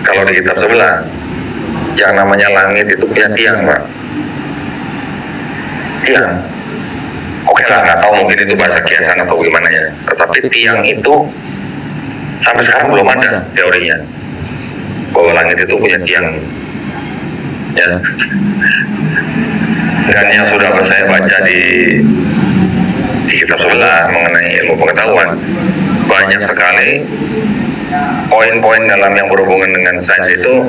Kalau di kitab sebelah, yang namanya langit itu punya tiang, Pak. Tiang. Oke lah, nggak tahu mungkin itu bahasa kiasan atau gimana ya. Tetapi tiang itu sampai sekarang belum ada teorinya bahwa langit itu punya tiang. Ya. Dan yang sudah saya baca di kitab sebelah mengenai ilmu pengetahuan, banyak sekali poin-poin dalam yang berhubungan dengan sains itu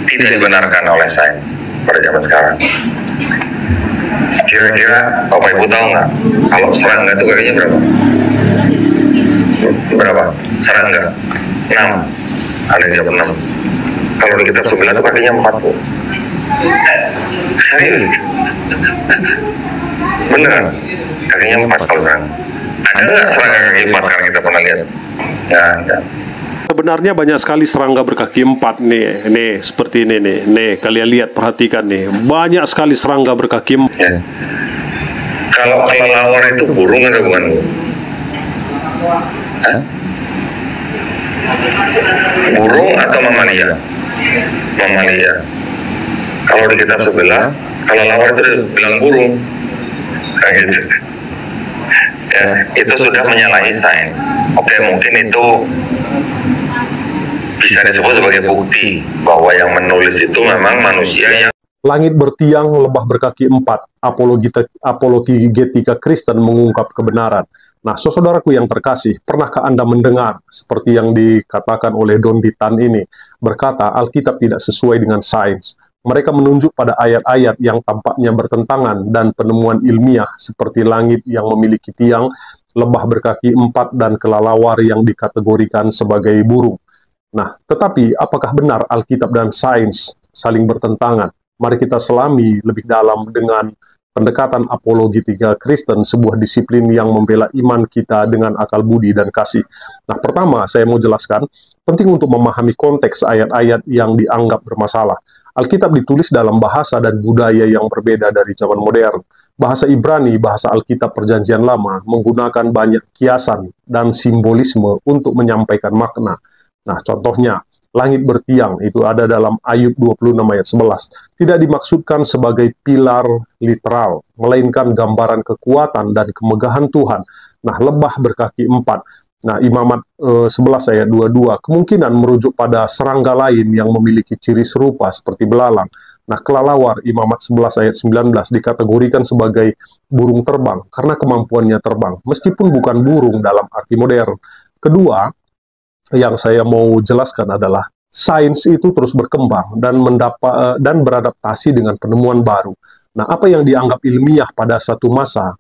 tidak dibenarkan oleh sains pada zaman sekarang. Kira-kira Bapak Ibu tahu nggak kalau serangga itu kakinya berapa? Berapa? Serangga 6, ada yang jawab 6. Kalau di kitab sebelah itu kakinya 4, Bu. Serius? Beneran? Kakinya 4 kalau serangga. Ada nggak serangga kaki 4 sekarang kita pernah lihat? Nggak ada. Sebenarnya banyak sekali serangga berkaki 4 nih seperti ini nih, kalian lihat, perhatikan nih, banyak sekali serangga berkaki 4. Ya. Kalau kelelawar itu burung atau bukan? Hah? Burung atau mamalia? Mamalia. Kalau di kitab sebelah, kelelawar itu bilang burung, kayak gitu. Ya, itu sudah menyalahi sains. Oke, mungkin itu bisa disebut sebagai bukti bahwa yang menulis itu memang manusia yang Langit bertiang, lebah berkaki 4, apologetika Kristen mengungkap kebenaran. Nah, saudaraku yang terkasih, pernahkah Anda mendengar seperti yang dikatakan oleh Don Bitan ini, berkata Alkitab tidak sesuai dengan sains. Mereka menunjuk pada ayat-ayat yang tampaknya bertentangan dan penemuan ilmiah seperti langit yang memiliki tiang, lebah berkaki 4, dan kelelawar yang dikategorikan sebagai burung. Nah, tetapi apakah benar Alkitab dan sains saling bertentangan? Mari kita selami lebih dalam dengan pendekatan apologetika Kristen, sebuah disiplin yang membela iman kita dengan akal budi dan kasih. Nah, pertama saya mau jelaskan, penting untuk memahami konteks ayat-ayat yang dianggap bermasalah. Alkitab ditulis dalam bahasa dan budaya yang berbeda dari zaman modern. Bahasa Ibrani, bahasa Alkitab Perjanjian Lama, menggunakan banyak kiasan dan simbolisme untuk menyampaikan makna. Nah, contohnya, langit bertiang itu ada dalam Ayub 26 ayat 11. Tidak dimaksudkan sebagai pilar literal, melainkan gambaran kekuatan dan kemegahan Tuhan. Nah, lebah berkaki 4. Nah, Imamat 11 ayat 22 kemungkinan merujuk pada serangga lain yang memiliki ciri serupa seperti belalang. Nah, kelelawar Imamat 11 ayat 19 dikategorikan sebagai burung terbang karena kemampuannya terbang, meskipun bukan burung dalam arti modern. Kedua, yang saya mau jelaskan adalah sains itu terus berkembang dan beradaptasi dengan penemuan baru. Nah, apa yang dianggap ilmiah pada satu masa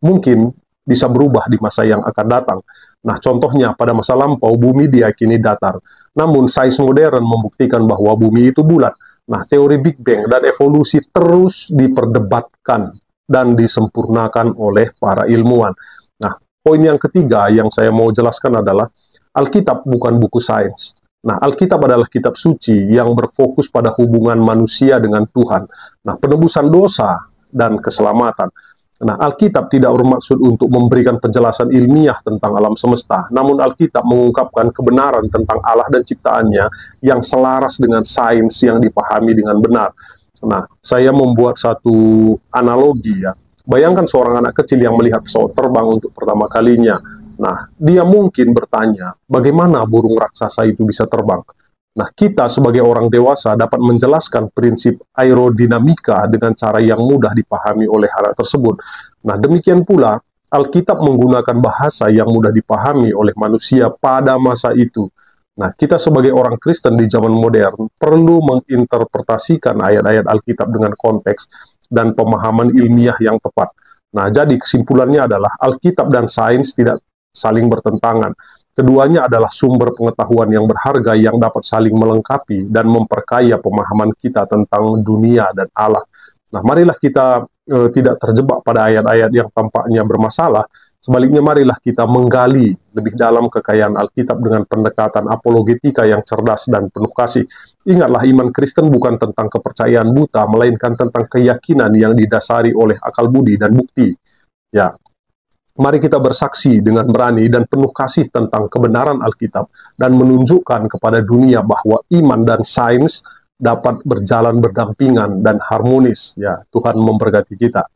mungkin bisa berubah di masa yang akan datang. Nah, contohnya pada masa lampau bumi diyakini datar. Namun sains modern membuktikan bahwa bumi itu bulat. Nah, teori Big Bang dan evolusi terus diperdebatkan dan disempurnakan oleh para ilmuwan. Nah, poin yang ketiga yang saya mau jelaskan adalah Alkitab bukan buku sains. Nah, Alkitab adalah kitab suci yang berfokus pada hubungan manusia dengan Tuhan. Nah, penebusan dosa dan keselamatan. Nah, Alkitab tidak bermaksud untuk memberikan penjelasan ilmiah tentang alam semesta, namun Alkitab mengungkapkan kebenaran tentang Allah dan ciptaannya yang selaras dengan sains yang dipahami dengan benar. Nah, saya membuat satu analogi ya. Bayangkan seorang anak kecil yang melihat pesawat terbang untuk pertama kalinya. Nah, dia mungkin bertanya, bagaimana burung raksasa itu bisa terbang? Nah, kita sebagai orang dewasa dapat menjelaskan prinsip aerodinamika dengan cara yang mudah dipahami oleh anak tersebut. Nah, demikian pula, Alkitab menggunakan bahasa yang mudah dipahami oleh manusia pada masa itu. Nah, kita sebagai orang Kristen di zaman modern perlu menginterpretasikan ayat-ayat Alkitab dengan konteks dan pemahaman ilmiah yang tepat. Nah, jadi kesimpulannya adalah Alkitab dan sains tidak saling bertentangan. Keduanya adalah sumber pengetahuan yang berharga yang dapat saling melengkapi dan memperkaya pemahaman kita tentang dunia dan Allah. Nah, marilah kita tidak terjebak pada ayat-ayat yang tampaknya bermasalah. Sebaliknya, marilah kita menggali lebih dalam kekayaan Alkitab dengan pendekatan apologetika yang cerdas dan penuh kasih. Ingatlah, iman Kristen bukan tentang kepercayaan buta, melainkan tentang keyakinan yang didasari oleh akal budi dan bukti. Ya, Mari kita bersaksi dengan berani dan penuh kasih tentang kebenaran Alkitab dan menunjukkan kepada dunia bahwa iman dan sains dapat berjalan berdampingan dan harmonis. Ya, Tuhan memberkati kita.